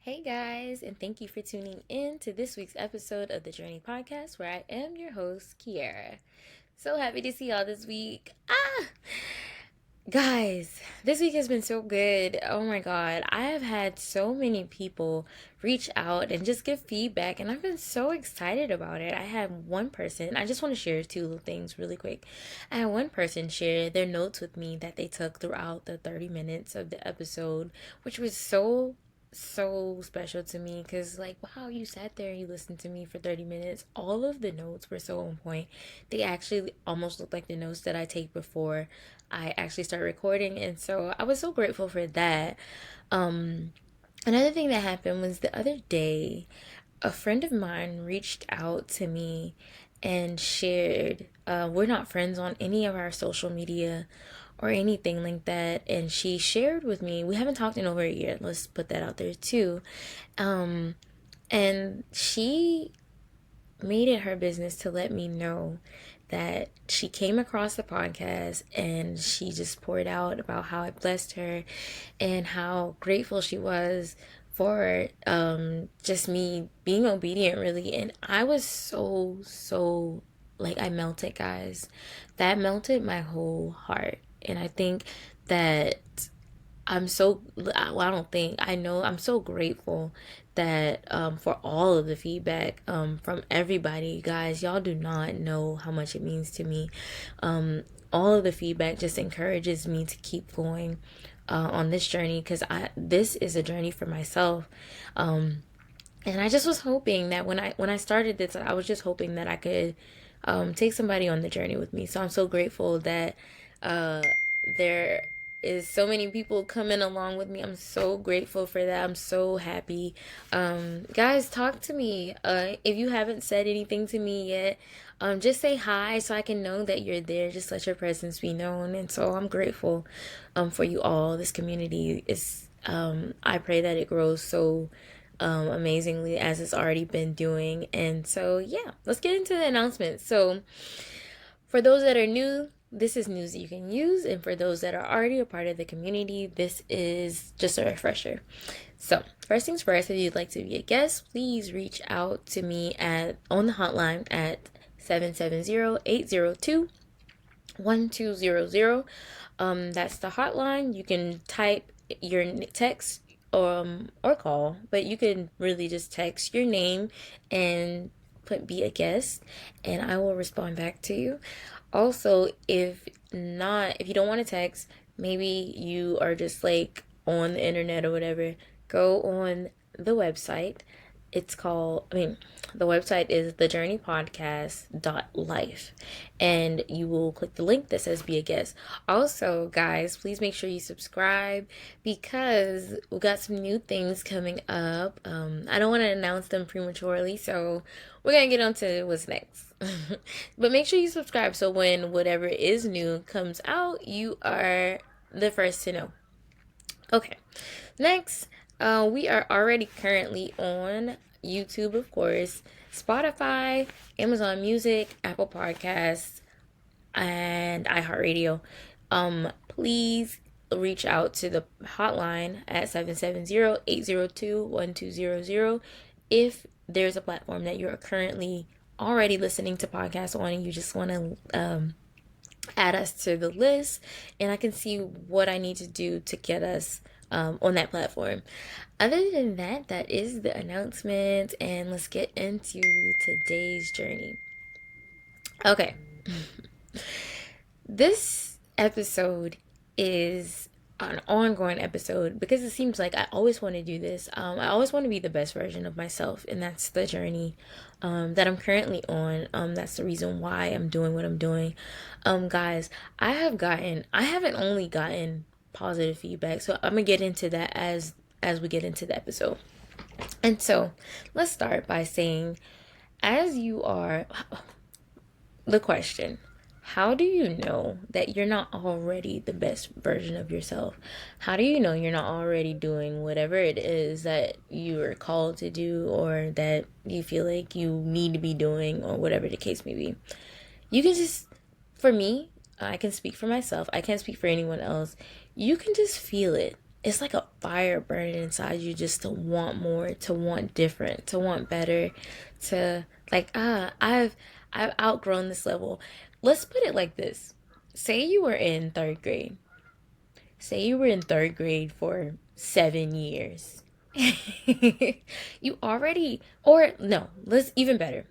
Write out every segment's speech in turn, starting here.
Hey guys, and thank you for tuning in to this week's episode of the Journey Podcast, where I am your host, Kiara. So happy to see y'all this week. Guys, this week has been so good. Oh my god, I have had so many people reach out and just give feedback, and I've been so excited about it. I had one person, I just want to share two little things really quick. I had one person share their notes with me that they took throughout the 30 minutes of the episode, which was so special to me because, like, wow, you sat there and you listened to me for 30 minutes. All of the notes were so on point. They actually almost looked like the notes that I take before I actually start recording, and so I was so grateful for that. Another thing that happened was the other day, a friend of mine reached out to me and shared, we're not friends on any of our social media or anything like that, and she shared with me, we haven't talked in over a year, let's put that out there too. And she made it her business to let me know that she came across the podcast and she just poured out about how it blessed her and how grateful she was for just me being obedient, really. And I was so like, I melted, guys. That melted my whole heart. And I think that I'm so, well, I don't think, I know, I'm so grateful that for all of the feedback from everybody. Guys, y'all do not know how much it means to me. All of the feedback just encourages me to keep going on this journey, because this is a journey for myself. And I just was hoping that when I started this, I was just hoping that I could take somebody on the journey with me. So I'm so grateful that uh, there is so many people coming along with me. I'm so grateful for that. I'm so happy. Guys, talk to me. If you haven't said anything to me yet, just say hi so I can know that you're there. Just let your presence be known. And so I'm grateful for you all. This community is, I pray that it grows so amazingly as it's already been doing. And so, yeah, let's get into the announcements. So, for those that are new, this is news that you can use. And for those that are already a part of the community, this is just a refresher. So, first things first, if you'd like to be a guest, please reach out to me on the hotline at 770-802-1200. That's the hotline. You can type your text or call, but you can really just text your name and put be a guest, and I will respond back to you. Also, if you don't want to text, maybe you are just like on the internet or whatever, go on the website. It's called, the website is thejourneypodcast.life, and you will click the link that says be a guest. Also, guys, please make sure you subscribe because we got some new things coming up. I don't want to announce them prematurely, so we're going to get on to what's next. But make sure you subscribe so when whatever is new comes out, you are the first to know. Okay, next, we are already currently on YouTube, of course, Spotify, Amazon Music, Apple Podcasts, and iHeartRadio. Please reach out to the hotline at 770-802-1200 if there's a platform that you're currently already listening to podcasts on and you just want to add us to the list, and I can see what I need to do to get us on that platform. Other than that, that is the announcement, and let's get into today's journey. Okay. This episode is an ongoing episode because it seems like I always want to do this. I always want to be the best version of myself, and that's the journey that I'm currently on. That's the reason why I'm doing what I'm doing. Guys, I haven't only gotten positive feedback, so I'm gonna get into that as we get into the episode. And so, let's start by saying, as you are, the question, how do you know that you're not already the best version of yourself? How do you know you're not already doing whatever it is that you are called to do or that you feel like you need to be doing, or whatever the case may be? You can just, for me, I can speak for myself. I can't speak for anyone else. You can just feel it. it's like a fire burning inside you, just to want more, to want different, to want better, to like, I've outgrown this level. Let's put it like this. Say you were in third grade. Say you were in third grade for 7 years. You already, or no, let's even better.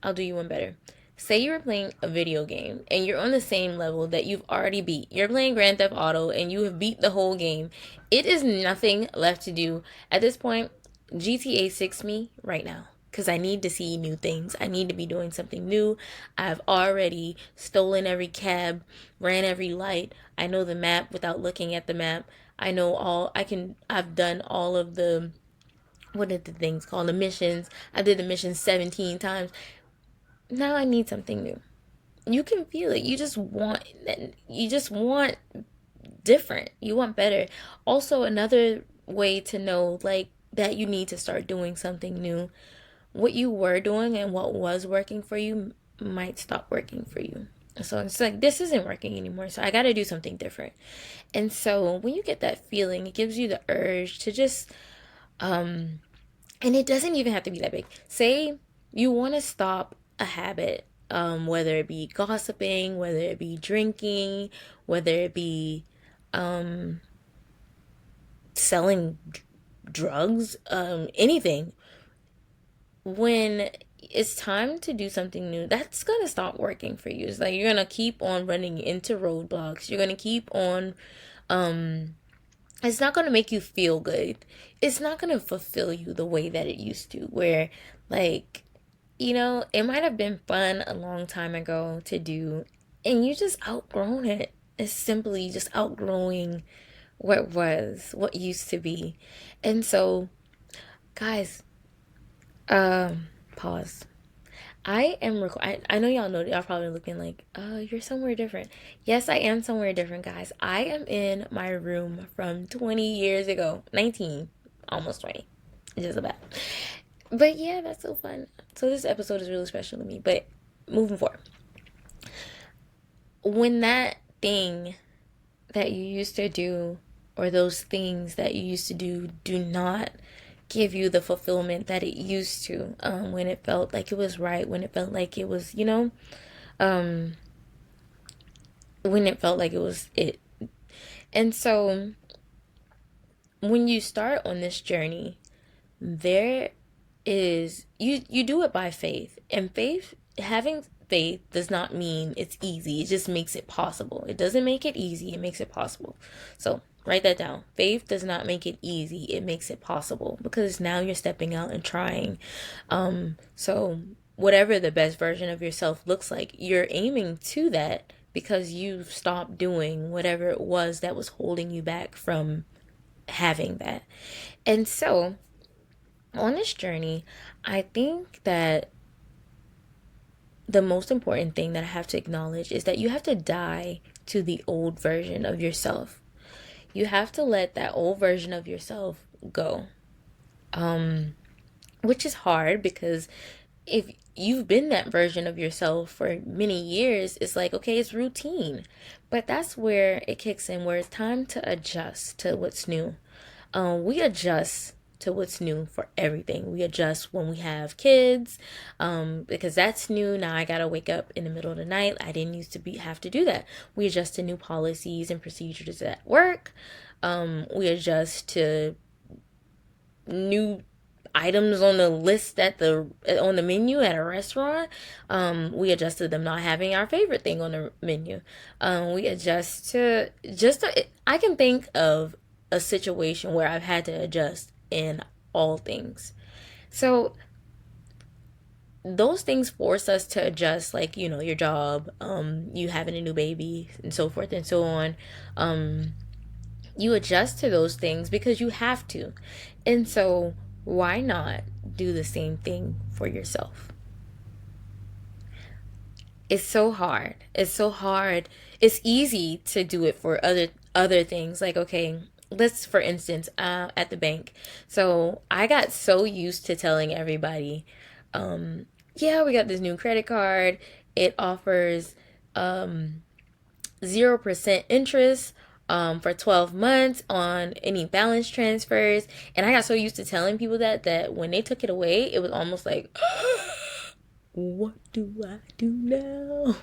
I'll do you one better. Say you were playing a video game and you're on the same level that you've already beat. You're playing Grand Theft Auto and you have beat the whole game. It is nothing left to do. At this point, GTA 6 me right now. Because I need to see new things. I need to be doing something new. I've already stolen every cab, ran every light. I know the map without looking at the map. I've done all of the, what are the things called? The missions. I did the missions 17 times. Now I need something new. You can feel it. You just want different. You want better. Also, another way to know like that you need to start doing something new. What you were doing and what was working for you might stop working for you. So it's like, this isn't working anymore. So I got to do something different. And so when you get that feeling, it gives you the urge to just, and it doesn't even have to be that big. Say you want to stop a habit, whether it be gossiping, whether it be drinking, whether it be selling drugs, anything. When it's time to do something new, that's gonna stop working for you. It's like you're gonna keep on running into roadblocks. You're gonna keep on, it's not gonna make you feel good. It's not gonna fulfill you the way that it used to, where like, it might have been fun a long time ago to do, and you just outgrown it. It's simply just outgrowing what used to be. And so, guys, pause. I know y'all know, y'all probably looking like, you're somewhere different. Yes, I am somewhere different, guys. I am in my room from 20 years ago. 19, almost 20. Just about. But yeah, that's so fun. So this episode is really special to me. But moving forward, when that thing that you used to do, or those things that you used to do not give you the fulfillment that it used to, when it felt like it was right, when it felt like it was, when it felt like it was it. And so when you start on this journey, there is, you do it by faith. And having faith does not mean it's easy. It just makes it possible. It doesn't make it easy, it makes it possible. So write that down. Faith does not make it easy, it makes it possible, because now you're stepping out and trying. So whatever the best version of yourself looks like, you're aiming to that, because you've stopped doing whatever it was that was holding you back from having that. And so on this journey, I think that the most important thing that I have to acknowledge is that you have to die to the old version of yourself. You have to let that old version of yourself go. Which is hard, because if you've been that version of yourself for many years, it's like, okay, it's routine. But that's where it kicks in, where it's time to adjust to what's new. We adjust to what's new for everything. We adjust when we have kids, because that's new. Now I gotta wake up in the middle of the night. I didn't used to have to do that. We adjust to new policies and procedures at work. We adjust to new items on the list on the menu at a restaurant. We adjust to them not having our favorite thing on the menu. We adjust to I can think of a situation where I've had to adjust in all things. So those things force us to adjust, like, your job, you having a new baby, and so forth and so on. You adjust to those things because you have to. And so why not do the same thing for yourself? It's so hard. It's so hard. It's easy to do it for other things. Like, okay, let's, for instance, at the bank. So I got so used to telling everybody, yeah, we got this new credit card. It offers 0% interest for 12 months on any balance transfers. And I got so used to telling people that when they took it away, it was almost like, what do I do now?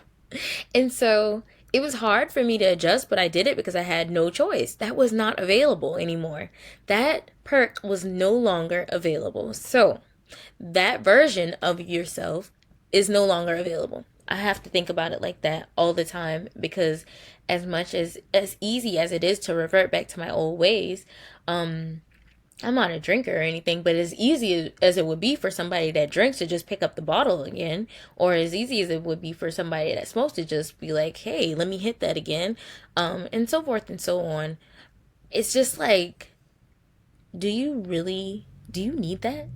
And so it was hard for me to adjust, but I did it because I had no choice. That was not available anymore. That perk was no longer available. So that version of yourself is no longer available. I have to think about it like that all the time, because as easy as it is to revert back to my old ways, I'm not a drinker or anything, but as easy as it would be for somebody that drinks to just pick up the bottle again, or as easy as it would be for somebody that smokes to just be like, hey, let me hit that again, and so forth and so on. It's just like, do you need that?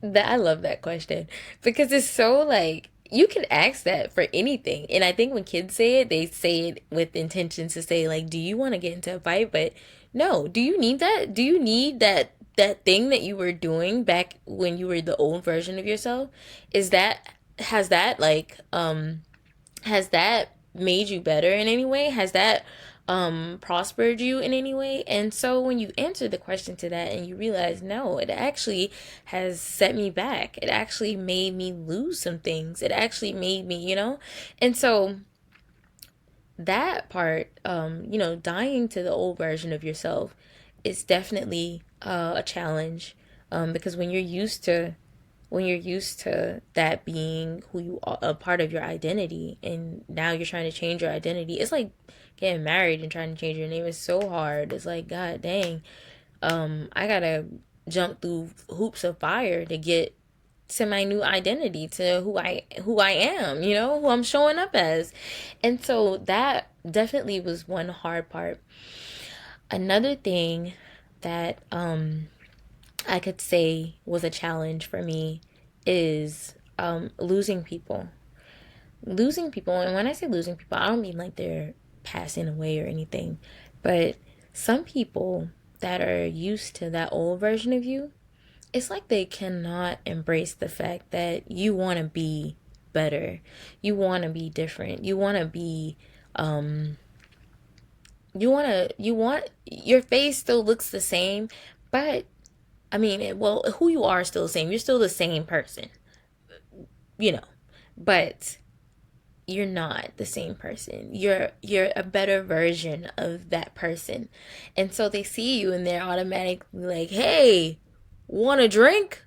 That I love that question, because it's so like, you can ask that for anything. And I think when kids say it, they say it with intentions to say like, do you want to get into a fight? But no, do you need that? Do you need that thing that you were doing back when you were the old version of yourself? Is that has that like has that made you better in any way? Has that prospered you in any way? And so when you answer the question to that and you realize, no, it actually has set me back. It actually made me lose some things. It actually made me, And so that part, dying to the old version of yourself is definitely a challenge, because when you're used to that being who you are, a part of your identity, and now you're trying to change your identity. It's like getting married and trying to change your name is so hard. It's like, god dang, I gotta jump through hoops of fire to get to my new identity, to who I am, who I'm showing up as. And so that definitely was one hard part. Another thing that I could say was a challenge for me is losing people. Losing people, and when I say losing people, I don't mean like they're passing away or anything, but some people that are used to that old version of you, it's like they cannot embrace the fact that you want to be better. You want to be different. You want your face still looks the same, but I mean, well, who you are is still the same. You're still the same person, you know, but you're not the same person. You're a better version of that person. And so they see you and they're automatically like, "Hey, want a drink?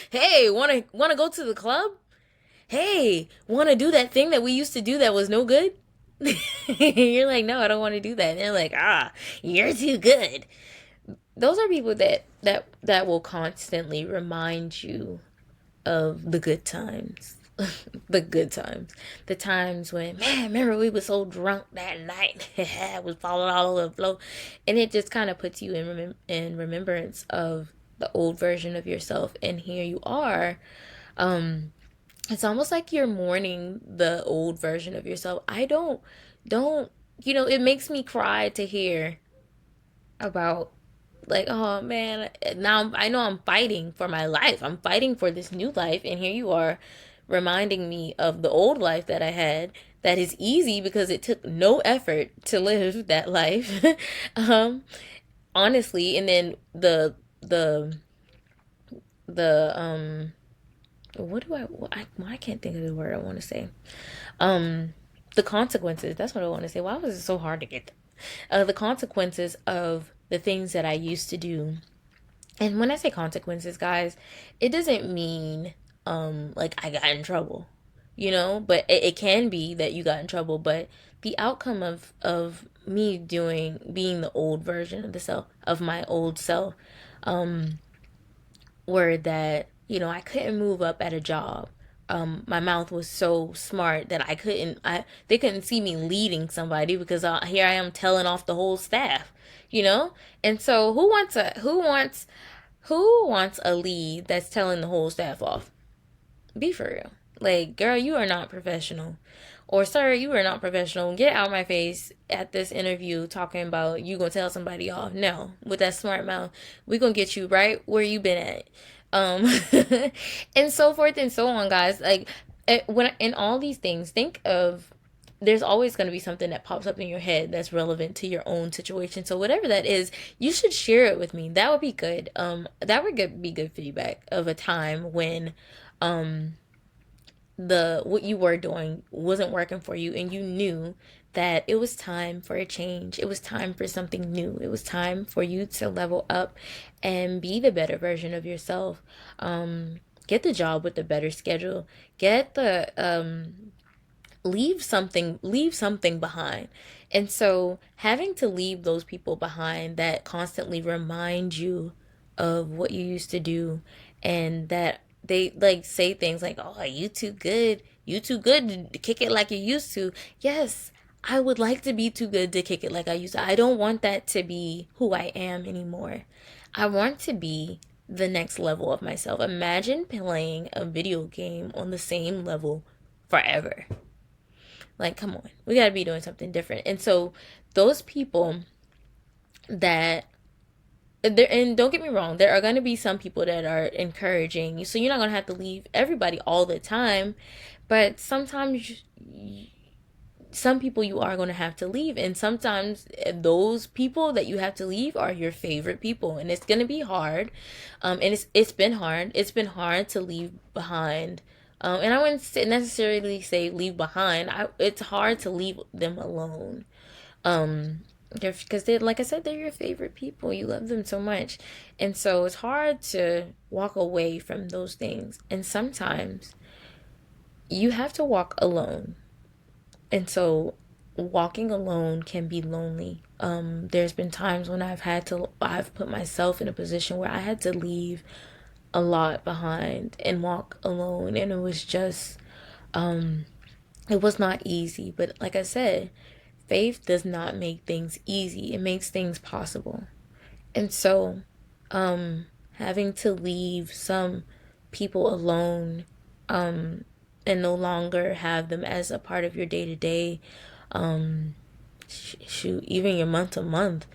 Hey, want to go to the club? Hey, want to do that thing that we used to do that was no good?" You're like, "No, I don't want to do that." And they're like, "Ah, you're too good." Those are people that will constantly remind you of the good times. The good times. The times when, man, remember we were so drunk that night. Was falling all over the floor. And it just kind of puts you in remembrance of the old version of yourself. And here you are. It's almost like you're mourning the old version of yourself. I don't, it makes me cry to hear about, like, oh man, now I know I'm fighting for my life. I'm fighting for this new life, and here you are reminding me of the old life that I had, that is easy because it took no effort to live that life. um Honestly. And then the I can't think of the word I want to say. The consequences, that's what I want to say. Why was it so hard to get the consequences of the things that I used to do. And when I say consequences, guys, it doesn't mean like I got in trouble, but it can be that you got in trouble. But the outcome of me being the old version of the self, of my old self, were that, I couldn't move up at a job. My mouth was so smart that they couldn't see me leading somebody, because here I am telling off the whole staff, And so who wants a lead that's telling the whole staff off? Be for real. Like, girl, you are not professional. Or, sir, you are not professional. Get out my face at this interview talking about you gonna tell somebody off. No, with that smart mouth, we gonna get you right where you been at. Um, and so forth and so on, guys. Like, when in all these things, think of there's always going to be something that pops up in your head that's relevant to your own situation. So whatever that is, you should share it with me. That would be good. That would be good feedback of a time when um the what you were doing wasn't working for you, and you knew that it was time for a change. It was time for something new. It was time for you to level up and be the better version of yourself. Get the job with the better schedule. Get the leave something behind. And so having to leave those people behind that constantly remind you of what you used to do, and that they like say things like, oh, you too good, you too good to kick it like you used to. Yes, I would like to be too good to kick it like I used to. I don't want that to be who I am anymore. I want to be the next level of myself. Imagine playing a video game on the same level forever. Like, come on, we got to be doing something different. And so, those people that there, and don't get me wrong, there are going to be some people that are encouraging you. So, you're not going to have to leave everybody all the time. But sometimes, some people you are going to have to leave. And sometimes those people that you have to leave are your favorite people. And it's going to be hard. And it's been hard. It's been hard to leave behind, and I wouldn't necessarily say leave behind. It's hard to leave them alone. Because they, like I said, they're your favorite people. You love them so much, and so it's hard to walk away from those things. And sometimes you have to walk alone, and so walking alone can be lonely. There's been times when I've put myself in a position where I had to leave a lot behind and walk alone, and it was not easy. But like I said, faith does not make things easy, it makes things possible. And so having to leave some people alone, and no longer have them as a part of your day to day, shoot, even your month to month,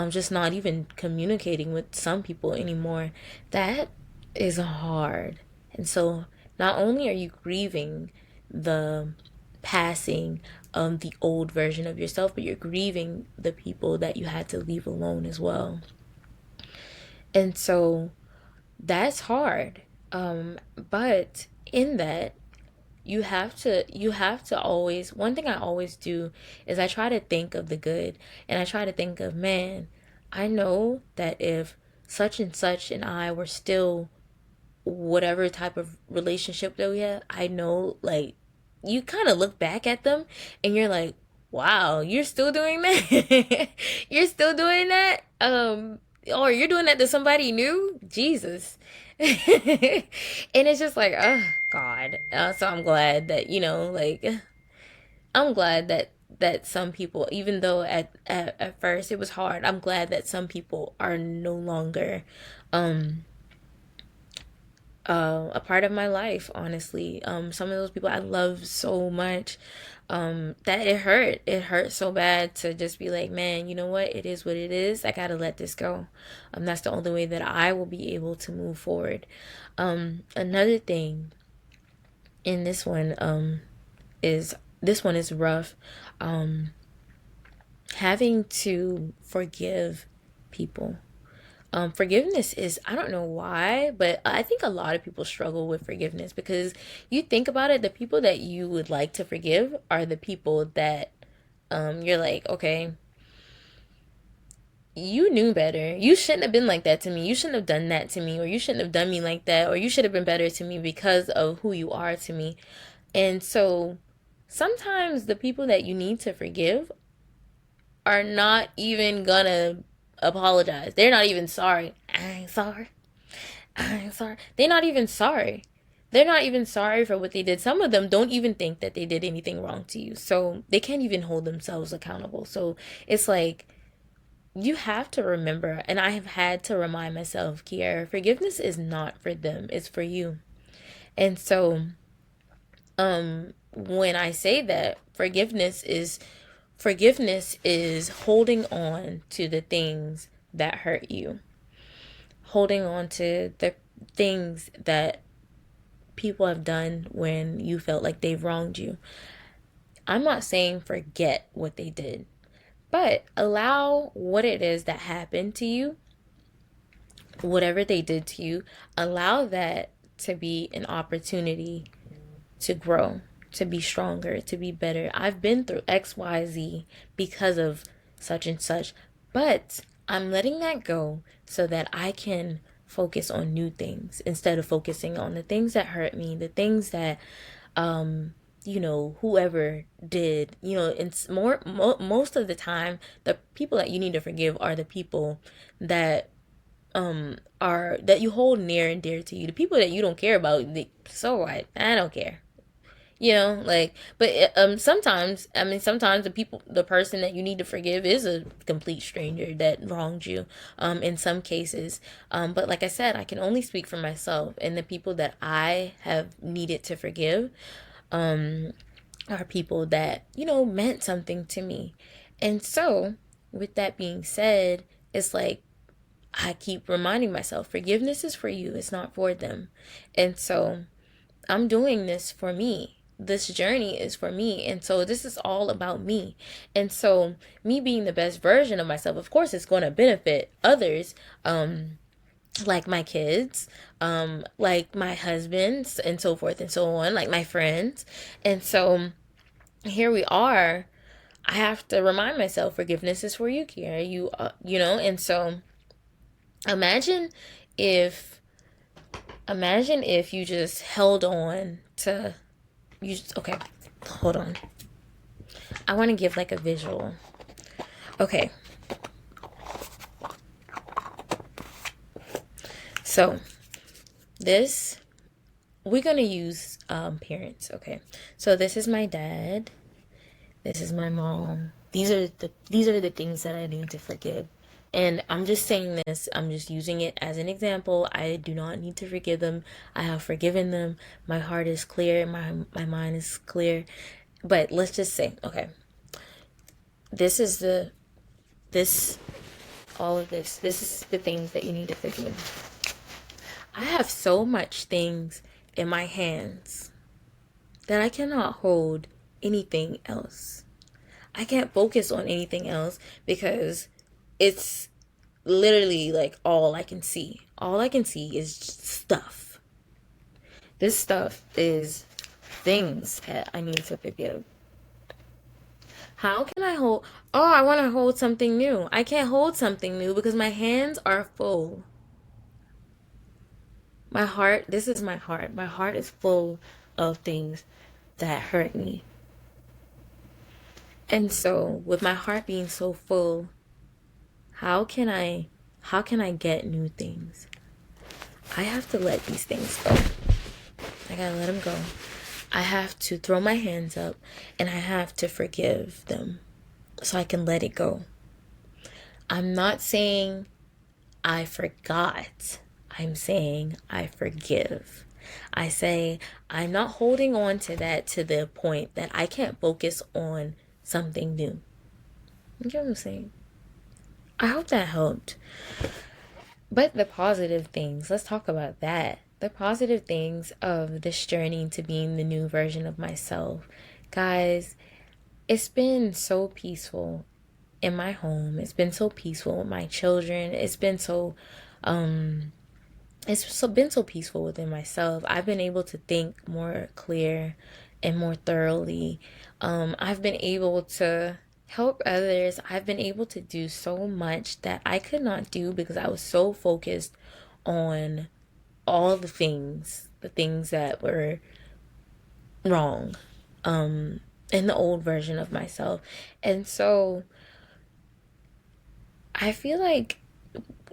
just not even communicating with some people anymore, that is hard. And so not only are you grieving the passing of the old version of yourself, but you're grieving the people that you had to leave alone as well. And so that's hard. But in that, you have to always, one thing I always do is I try to think of the good, and I try to think of, man, I know that if such and such and I were still whatever type of relationship that we had, I know, like, you kind of look back at them and you're like, wow, you're still doing that. You're still doing that, or you're doing that to somebody new, Jesus. And it's just like, oh God. So I'm glad that, like, I'm glad that some people, even though at first it was hard, I'm glad that some people are no longer a part of my life, honestly. Some of those people I love so much, that it hurt. It hurt so bad to just be like, man, you know what? It is what it is. I gotta let this go. That's the only way that I will be able to move forward. Another thing in is this one is rough. Having to forgive people. Forgiveness is, I don't know why, but I think a lot of people struggle with forgiveness, because you think about it, the people that you would like to forgive are the people that you're like, okay, you knew better. You shouldn't have been like that to me. You shouldn't have done that to me, or you shouldn't have done me like that, or you should have been better to me because of who you are to me. And so sometimes the people that you need to forgive are not even gonna apologize. They're not even sorry. I ain't sorry. I ain't sorry. They're not even sorry. They're not even sorry for what they did. Some of them don't even think that they did anything wrong to you. So they can't even hold themselves accountable. So it's like, you have to remember, and I have had to remind myself, Kiara, forgiveness is not for them, it's for you. And so when I say that, forgiveness is holding on to the things that hurt you, holding on to the things that people have done when you felt like they've wronged you. I'm not saying forget what they did, but allow what it is that happened to you, whatever they did to you, allow that to be an opportunity to grow, to be stronger, to be better. I've been through XYZ because of such and such, but I'm letting that go so that I can focus on new things instead of focusing on the things that hurt me, the things that whoever did, it's most of the time the people that you need to forgive are the people that are that you hold near and dear to you. The people that you don't care about, so what? I don't care. But sometimes, sometimes the person that you need to forgive is a complete stranger that wronged you, in some cases. But like I said, I can only speak for myself, and the people that I have needed to forgive are people that, meant something to me. And so, with that being said, it's like I keep reminding myself forgiveness is for you, it's not for them. And so, I'm doing this for me. This journey is for me. And so this is all about me. And so me being the best version of myself, of course, it's going to benefit others, like my kids, like my husbands, and so forth and so on, like my friends. And so here we are. I have to remind myself forgiveness is for you, Kiara. And so imagine if you just held on to okay, hold on. I want to give like a visual. Okay. So we're going to use parents, okay? So this is my dad. This is my mom. These are the things that I need to forgive. And I'm just saying this, I'm just using it as an example. I do not need to forgive them. I have forgiven them. My heart is clear, my mind is clear. But let's just say, okay, this is all of this. This is the things that you need to forgive. I have so much things in my hands that I cannot hold anything else. I can't focus on anything else because it's literally like all I can see. All I can see is stuff. This stuff is things that I need to forgive. How can I hold? Oh, I want to hold something new. I can't hold something new because my hands are full. My heart, this is my heart. My heart is full of things that hurt me. And so, with my heart being so full, how can I get new things? I have to let these things go. I gotta let them go. I have to throw my hands up and I have to forgive them so I can let it go. I'm not saying I forgot. I'm saying I forgive. I say I'm not holding on to that to the point that I can't focus on something new. You know what I'm saying? I hope that helped. But the positive things, let's talk about that. The positive things of this journey to being the new version of myself. Guys, it's been so peaceful in my home. It's been so peaceful with my children. It's been so peaceful within myself. I've been able to think more clear and more thoroughly. I've been able to help others. I've been able to do so much that I could not do because I was so focused on all the things that were wrong, in the old version of myself. And so I feel like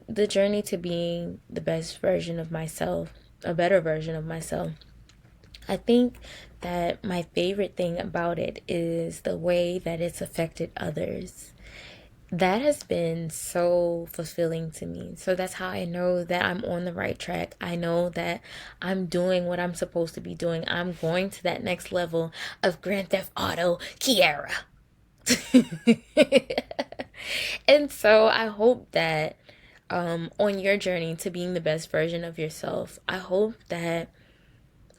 the journey to being the best version of myself, a better version of myself, I think that my favorite thing about it is the way that it's affected others. That has been so fulfilling to me. So that's how I know that I'm on the right track. I know that I'm doing what I'm supposed to be doing. I'm going to that next level of Grand Theft Auto Kiara. And so I hope that on your journey to being the best version of yourself, I hope that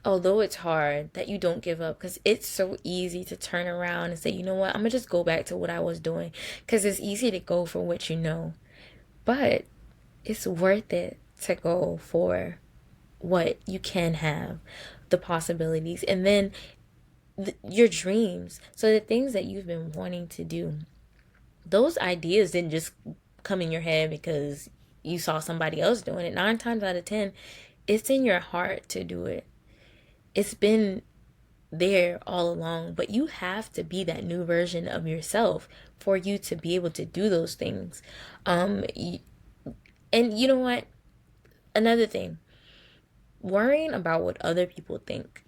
although it's hard, that you don't give up, because it's so easy to turn around and say, you know what, I'm gonna just go back to what I was doing, because it's easy to go for what you know. But it's worth it to go for what you can have, the possibilities, and then your dreams. So the things that you've been wanting to do, those ideas didn't just come in your head because you saw somebody else doing it. 9 times out of 10, it's in your heart to do it. It's been there all along, but you have to be that new version of yourself for you to be able to do those things. And you know what? Another thing, worrying about what other people think.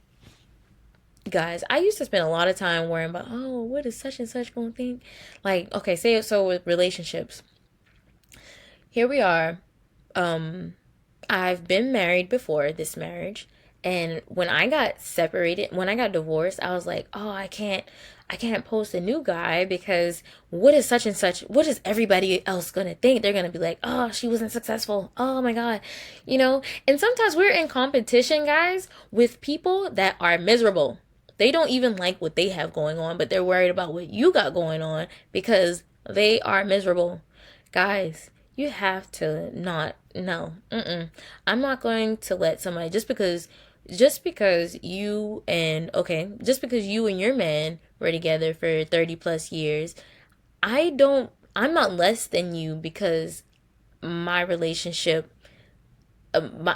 Guys, I used to spend a lot of time worrying about, oh, what is such and such gonna think? Like, okay, say it so with relationships. Here we are. I've been married before this marriage, and when I got separated, when I got divorced, I was like, oh, I can't post a new guy, because what is such and such, what is everybody else gonna think? They're gonna be like, oh, she wasn't successful. Oh my God. And sometimes we're in competition, guys, with people that are miserable. They don't even like what they have going on, but they're worried about what you got going on because they are miserable. Guys, you have to not, no, I'm not going to let somebody, just because you and your man were together for 30 plus years, I'm not less than you because my relationship, I'm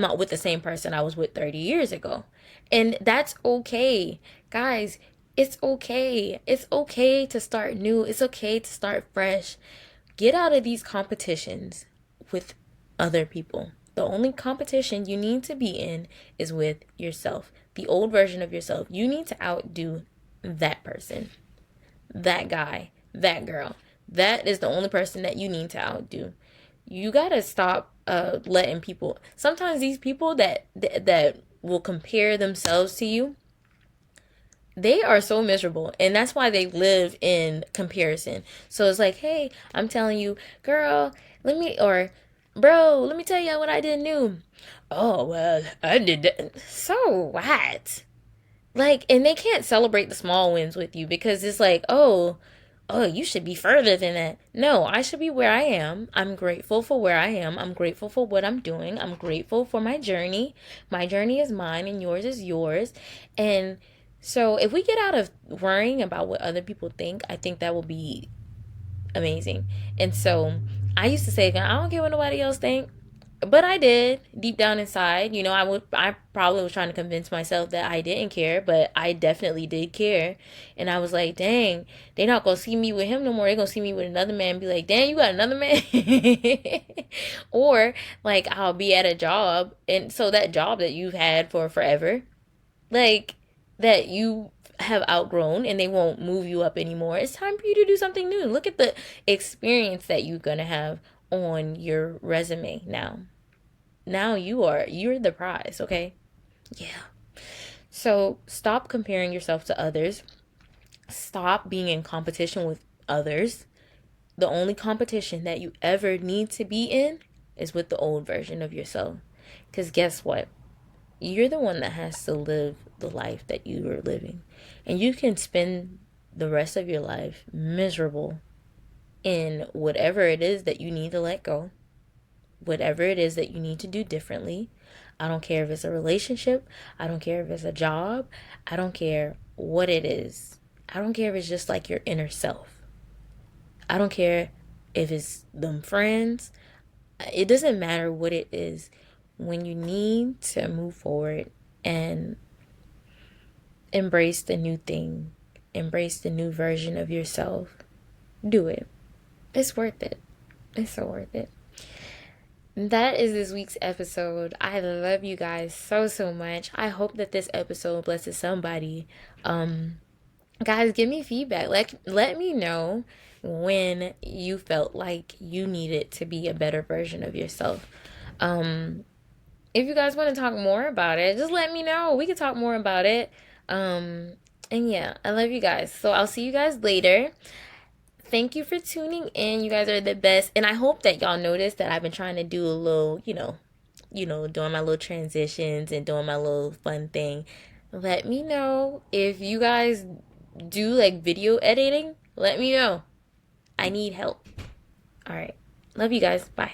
not with the same person I was with 30 years ago. And that's okay. Guys, it's okay. It's okay to start new. It's okay to start fresh. Get out of these competitions with other people. The only competition you need to be in is with yourself. The old version of yourself. You need to outdo that person, that guy, that girl. That is the only person that you need to outdo. You gotta stop letting people. Sometimes these people that will compare themselves to you, they are so miserable, and that's why they live in comparison. So it's like, hey, I'm telling you, girl, or bro, let me tell you what I did new. Oh well, I did that. So what? Like, and they can't celebrate the small wins with you because it's like, oh, you should be further than that. No, I should be where I am. I'm grateful for where I am. I'm grateful for what I'm doing. I'm grateful for my journey. My journey is mine and yours is yours. And so if we get out of worrying about what other people think, I think that will be amazing. And so I used to say, I don't care what nobody else think. But I did deep down inside. I probably was trying to convince myself that I didn't care, but I definitely did care. And I was like, dang, they not gonna see me with him no more. They gonna see me with another man and be like, dang, you got another man. Or like I'll be at a job, and so that job that you've had for forever, like that you have outgrown, and they won't move you up anymore. It's time for you to do something new. Look at the experience that you're gonna have on your resume now. Now you're the prize, okay? Yeah. So stop comparing yourself to others. Stop being in competition with others. The only competition that you ever need to be in is with the old version of yourself. Because guess what? You're the one that has to live the life that you are living. And you can spend the rest of your life miserable in whatever it is that you need to let go, whatever it is that you need to do differently. I don't care if it's a relationship. I don't care if it's a job. I don't care what it is. I don't care if it's just like your inner self. I don't care if it's them friends. It doesn't matter what it is. When you need to move forward and embrace the new thing, embrace the new version of yourself, do it. It's worth it. It's so worth it. That is this week's episode. I love you guys so, so much. I hope that this episode blesses somebody. Guys, give me feedback. Let me know when you felt like you needed to be a better version of yourself. If you guys want to talk more about it, just let me know. We can talk more about it. And yeah, I love you guys. So I'll see you guys later. Thank you for tuning in. You guys are the best. And I hope that y'all noticed that I've been trying to do a little, doing my little transitions and doing my little fun thing. Let me know if you guys do like video editing. Let me know. I need help. All right. Love you guys. Bye.